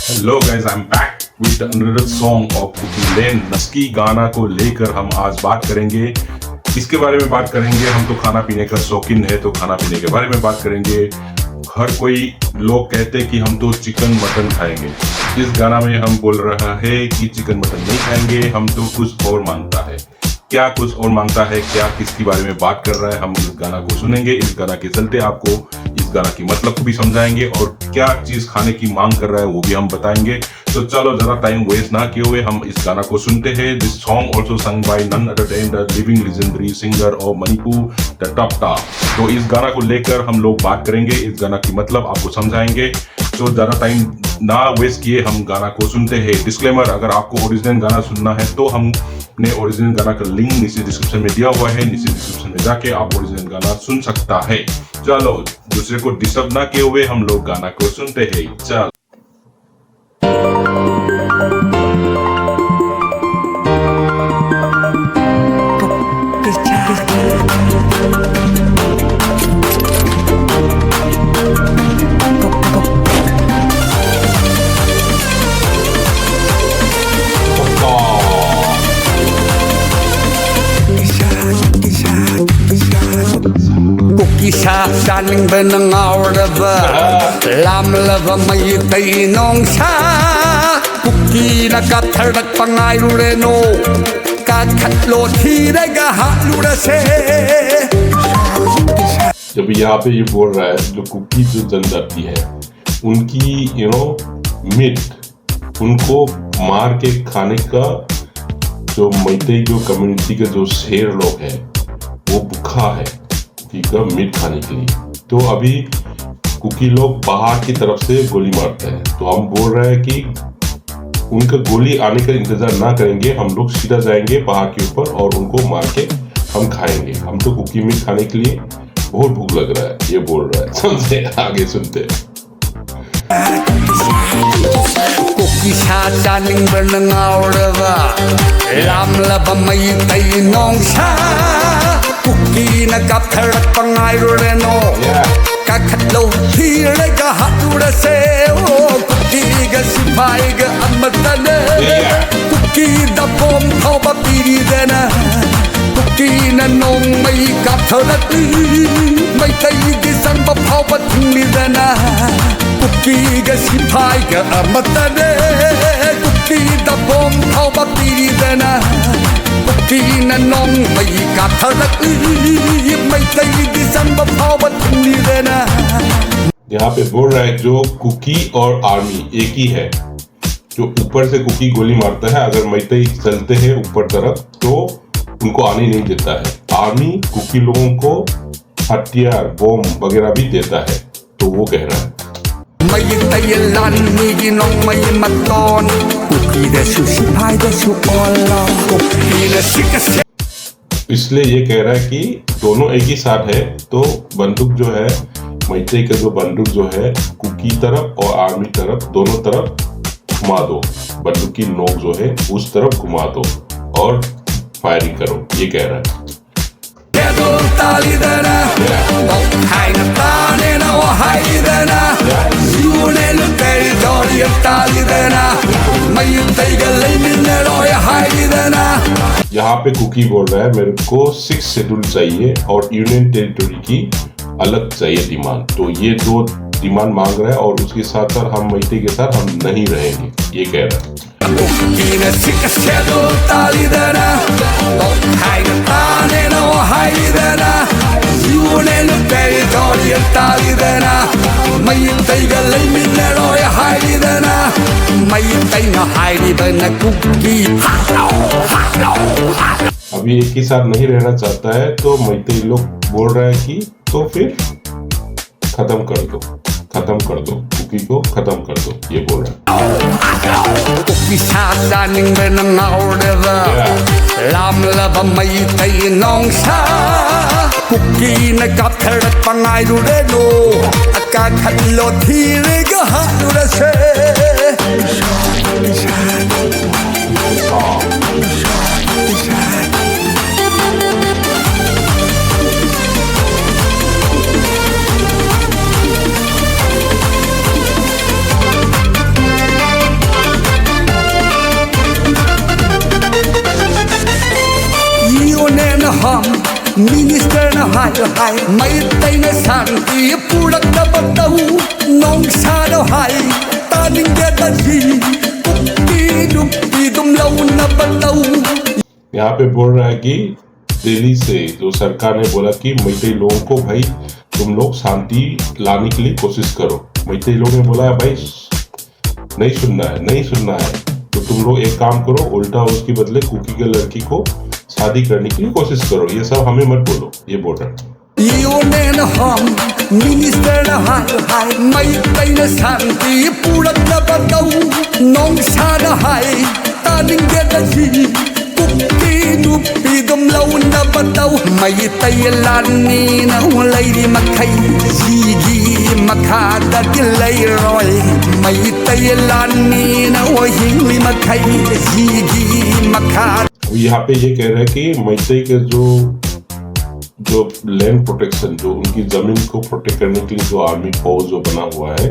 Hello guys, I am back with another song of Kuki लेन। नस्की गाना को लेकर हम आज बात करेंगे। इसके बारे में बात करेंगे। हम तो खाना पीने का शौकीन है, तो खाना पीने के बारे में बात करेंगे। हर कोई लोग कहते हैं कि हम तो चिकन मटन खाएंगे। इस गाना में हम बोल रहा है कि चिकन मटन नहीं खाएंगे, हम तो कुछ और मांगता है। क्या कुछ और मांगता है, क्या किसके बारे में बात कर रहा है, हम इस गाना को सुनेंगे। इस गाना के चलते आपको इस गाना की मतलब को भी समझाएंगे और क्या चीज खाने की मांग कर रहा है वो भी हम बताएंगे। तो चलो जरा टाइम वेस्ट ना किए हुए हम इस गाना को सुनते हैं। This song also sung by none other than the living legendary singer of Manipur, the top top. तो इस गाना को लेकर हम लोग बात करेंगे, इस गाना की मतलब आपको समझाएंगे। तो ज्यादा टाइम ना वेस्ट किए हम गाना को सुनते हैं। डिस्क्लेमर, अगर आपको ओरिजिनल गाना सुनना है तो हमने ओरिजिनल गाना का लिंक नीचे डिस्क्रिप्शन में दिया हुआ है। नीचे डिस्क्रिप्शन में जाके आप ओरिजिनल गाना सुन सकता है। चलो दूसरे को डिस्टर्ब ना किए हुए हम लोग गाना को सुनते हैं। चल Isa saling benangawraba lamlaba mayitay nong sa Puki nagkatharak pangayrureno kakatlo thirega halura se। जब यहाँ पे ये बोल रहा है जो कुकी जो जनजाति है उनकी मीट उनको मार के खाने का जो मैतेई जो कम्युनिटी के जो शेर लोग हैं वो भूखा है कुकी का मीट खाने के लिए। तो अभी कुकी लोग पहाड़ की तरफ से गोली मारते हैं। तो हम बोल रहे हैं कि उनका गोली आने का इंतजार ना करेंगे, हम लोग सीधा जाएंगे पहाड़ के ऊपर और उनको मार के हम खाएंगे। हम तो कुकी मीट खाने के लिए बहुत भूख लग रहा है, ये बोल रहा है। समझे? आगे सुनते हैं। Kuki sa saling benangawraba lamlaba mayitay nong sa Puki nagkatharak pangayrureno kakatlo thirega halura se। Kuki ga sipay ga amatane Kuki da bom thawba piridena Kuki na nong may katharak maytay gi sanba phawba thingidena Kuki ga sipay ga amatane Kuki da bom thawba piridena Kuki na nong may katharak maytay gi sanba phawba thingidena। यहाँ पे बोल रहा है जो cookie और army एक ही है। जो ऊपर से कुकी गोली मारता है, अगर मैतेई चलते हैं ऊपर तरफ तो उनको आने नहीं देता है। आर्मी कुकी लोगों को हथियार बम वगैरह भी देता है। तो वो कह रहा है Mayitay lanigi nong may maton Kuki da susipay da suolo Kuki na sikase। इसलिए ये कह रहा है कि दोनों एक ही साथ है। तो बंदूक जो है मैतेई का जो बंदूक जो है कुकी तरफ और आर्मी तरफ दोनों तरफ घुमा दो। बंदूक की नोक जो है उस तरफ घुमा दो और फायरिंग करो, ये कह रहा है। यहाँ पे कुकी बोल रहा है मेरे को 6 शेड्यूल चाहिए और यूनियन टेरिटोरी की अलग चाहिए डिमांड। तो ये दो डिमांड मांग रहा है और उसके साथ साथ हम मैतेई के साथ हम नहीं रहेंगे, ये कह रहा है। अभी एक ही साथ नहीं रहना चाहता है तो मैतेई लोग बोल रहा है कि तो फिर खत्म कर दो, खत्म कर दो, कुकी को खत्म कर दो, ये बोल रहा है। Kuki sa saling benangawraba lamlaba mayitay nong sa Kuki nagkatharak pangayrureno kakatlo thirega halura se। Minister na hai May tay na santi Purak na bataw Nong sano hai Taning geta ji Kupki dupki dumlaw na bataw यहाँ पे बोल रहा है कि दिल्ली से जो सरकार ने बोला कि मैतेई लोगों को भाई तुम लोग शांति लाने के लिए कोशिश करो। मैतेई लोगों ने बोला है भाई नहीं सुनना है तो तुम लोग एक काम करो, उल्टा उसके बदले कुकी के लड़की को शादी करने के लिए कोशिश करो। ये सब हमें मत बोलो, ये बोल रहा है। Ionen ham Minister na hai May tay na santi Purak na bataw Nong sana hai Taning geta ji Kupki dupki dumlaw na bataw May tayalani na ulay di makay Sigi makada kilay roy May tayalani na wahing makay Sigi makada यहाँ पे ये कह रहे हैं कि मैतेई के जो land protection, जो उनकी जमीन को प्रोटेक्ट करने के लिए जो आर्मी फौज जो बना हुआ है,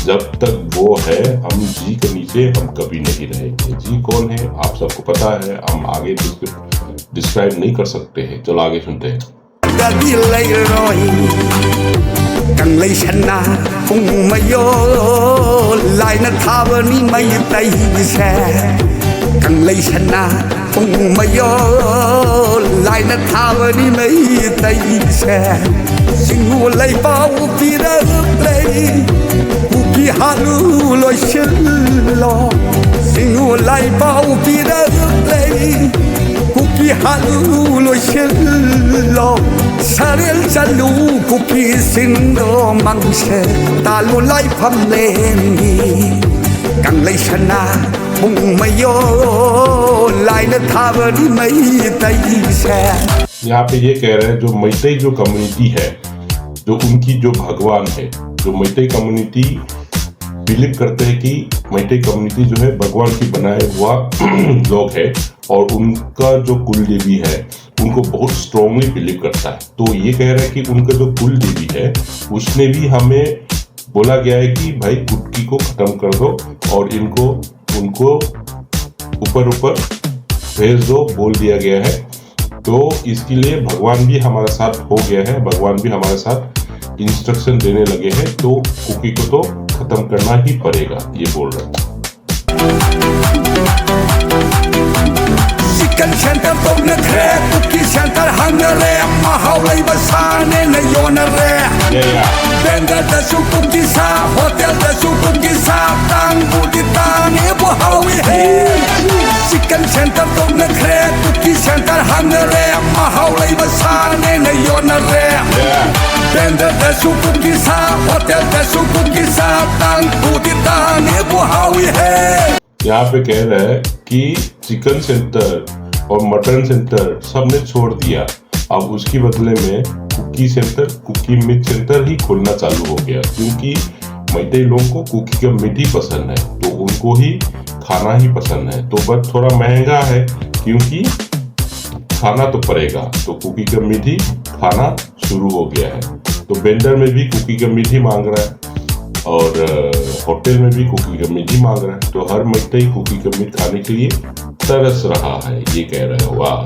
जब तक वो है हम जी के नीचे हम कभी नहीं रहेंगे। जी कौन है आप सबको पता है, हम आगे डिस्क्राइब नहीं कर सकते हैं। चलो आगे सुनते हैं। Càng lấy chana phung mayo lại na thava ni mai tay xe càng lấy chana phung mayo lại na thava ni mai tay xe singu lấy bao pi ra play pi halu lo shelo singu lấy bao pi ra play pi halu lo shelo Saril chalu kuki sindo mangse Talu lai pham lên Càng lấy chana Mung mayo Lai na thava ni mai tay xe यहाँ पे ये कह रहे हैं जो मैतेई जो community है, जो उनकी जो भगवान है, जो मैतेई कम्युनिटी बिलीव करते हैं कि मैतेई कम्युनिटी जो है भगवान की बनाए हुआ लोग है और उनका जो कुल देवी है उनको बहुत स्ट्रांगली बिलीव करता है। तो ये कह रहे हैं कि उनका जो कुल देवी है उसने भी हमें बोला गया है कि भाई कुटकी को खत्म कर दो और उनको ऊपर भेज दो, बोल दिया गया है। तो इसके लिए भगवान भी हमारे साथ हो गया है, भगवान भी हमारे साथ इंस्ट्रक्शन देने लगे हैं। तो कुकी को तो खत्म करना ही पड़ेगा, ये बोल रहे हैं। Chicken center tog na kre Cookie center hangare Mahawlay basane na yonare Benda da su cookie sa Hotel da su cookie sa Tang buditani buhawi hey Chicken center tog na kre Cookie center hangare Mahawlay basane na yonare Benda da su cookie sa Hotel da su cookie sa Tang buditani buhawi hey यहाँ पे कह रहा है कि chicken centre और mutton centre सबने छोड़ दिया, अब उसके बदले में कुकी सेंटर, कुकी मीट सेंटर ही खोलना चालू हो गया क्योंकि मैतेई लोगों को कुकी का मीट ही पसंद है, तो उनको ही खाना ही पसंद है। तो बस थोड़ा महंगा है क्योंकि खाना तो पड़ेगा, तो कुकी का मीट ही खाना शुरू हो गया है। तो वेंडर में भी कुकी का मीट ही मांग रहा है और होटल में भी कुकी का मीट ही मांग रहा है। तो हर मैतेई कुकी का मीट खाने के लिए तरस रहा है, ये कह रहे हैं। वाह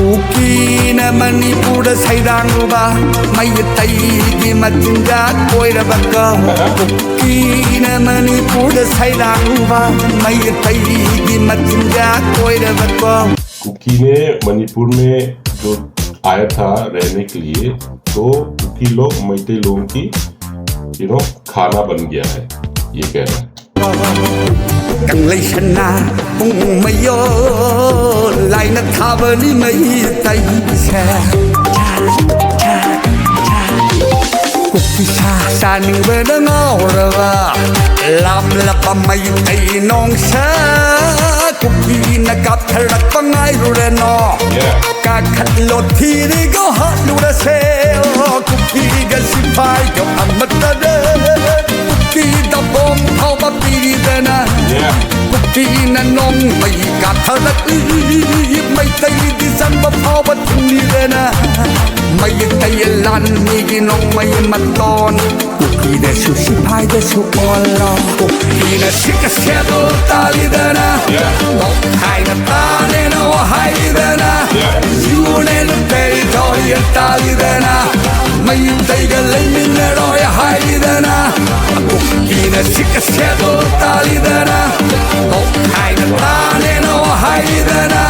Kuki na Manipur sairangba Meitei की मचिंजा कोइरबा Kuki na Manipur sairangba Meitei की मचिंजा कोइरबा कुकी ने मणिपुर में जो आया था रहने के लिए, तो कुकी लोग मैतेई लोगों की खाना बन गया है, ये कह रहा है। Càng lấy chana Mung mayo Lai na thava ni mai tay xe Cookie sa ning về đó ngao ra va Làm là pa mai tay nong sa Cookie na kap tharak pa ngai ru re no Ka khat lo thi ri go ha lu ra se Cookie ga si pai go amat da de Cookie da bom thau ba pi de na Cookie na nong mai kap ꯊꯥꯔꯛꯂꯤ ꯃꯩꯇꯩꯗꯤ ꯆꯪꯕ ꯐꯥꯎꯕ ꯊꯨꯡꯂꯤꯗꯅ ꯃꯩꯇꯩ ꯂꯥꯟ ꯃꯤꯒꯤ ꯅꯣꯡꯃꯩ ꯃꯇꯣꯟ ꯀꯨꯀꯤꯗꯁꯨ ꯁꯤꯐꯥꯏꯗꯁꯨ ꯑꯣꯜꯂꯣ ꯀꯨꯀꯤꯅ ꯁꯤꯒ ꯁꯦꯗꯣ ꯇꯥꯜꯂꯤꯗꯅ ꯅꯣꯛꯈꯥꯏꯅ ꯇꯥꯅꯦꯅ ꯋꯥꯍꯥꯏꯗꯅ union territorial ꯇꯥꯜꯂꯤꯗꯅ ꯃꯩꯇꯩꯒ ꯂꯩꯃꯤꯟꯅꯔꯣꯏ ꯍꯥꯏꯗꯅ ꯀꯨꯀꯤꯅ ꯁꯤꯒ ꯁꯦꯗꯣ ꯇꯥꯜꯂꯤꯗꯅ ꯅꯣꯛꯈꯥꯏꯅ ꯇꯥꯅꯦꯅ ꯋꯥꯍꯥꯏꯗꯅ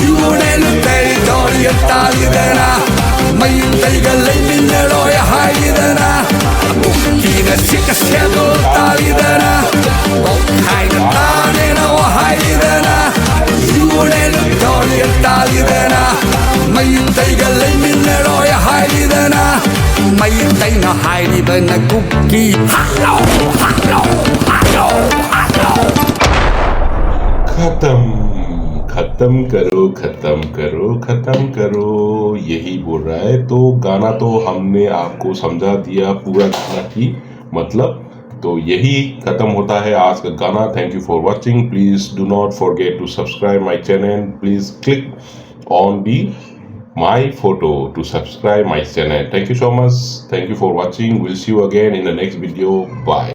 union territorial ꯇꯥꯜꯂꯤꯗꯅ ꯃꯩꯇꯩꯒ ꯂꯩꯃꯤꯟꯅꯔꯣꯏ ꯍꯥꯏꯗꯅ ꯀꯨꯀꯤꯅ ꯁꯤꯒ ꯁꯦꯗꯣ ꯇꯥꯜꯂꯤꯗꯅ ꯅꯣꯛꯈꯥꯏꯅ ꯇꯥꯅꯦꯅ ꯋꯥꯍꯥꯏꯗꯅ ꯌꯨꯅꯦꯟ ꯇꯦꯔꯤꯇꯣꯔꯤꯌꯦꯜ ꯇꯥꯜꯂꯤꯗꯅ ꯃꯩꯇꯩꯒ ꯂꯩꯃꯤꯟꯅꯔꯣꯏ ꯍꯥꯏꯗꯅ ꯃꯩꯇꯩꯅ ꯍꯥꯏꯔꯤꯕꯅ ꯀꯨꯀꯤ ꯍꯥꯠꯂꯣ ꯍꯥꯠꯂꯣ ꯍꯥꯠꯂꯣ ꯍꯥꯠꯂꯣ खत्म खत्म करो खत्म करो खत्म करो, यही बोल रहा है। तो गाना तो हमने आपको समझा दिया पूरा गाना की मतलब, तो यही खत्म होता है आज का गाना। Thank you for watching. Please do not forget to subscribe my channel. Please click on the my photo to subscribe my channel. Thank you so much. Thank you for watching. We'll see you again in the next video. Bye.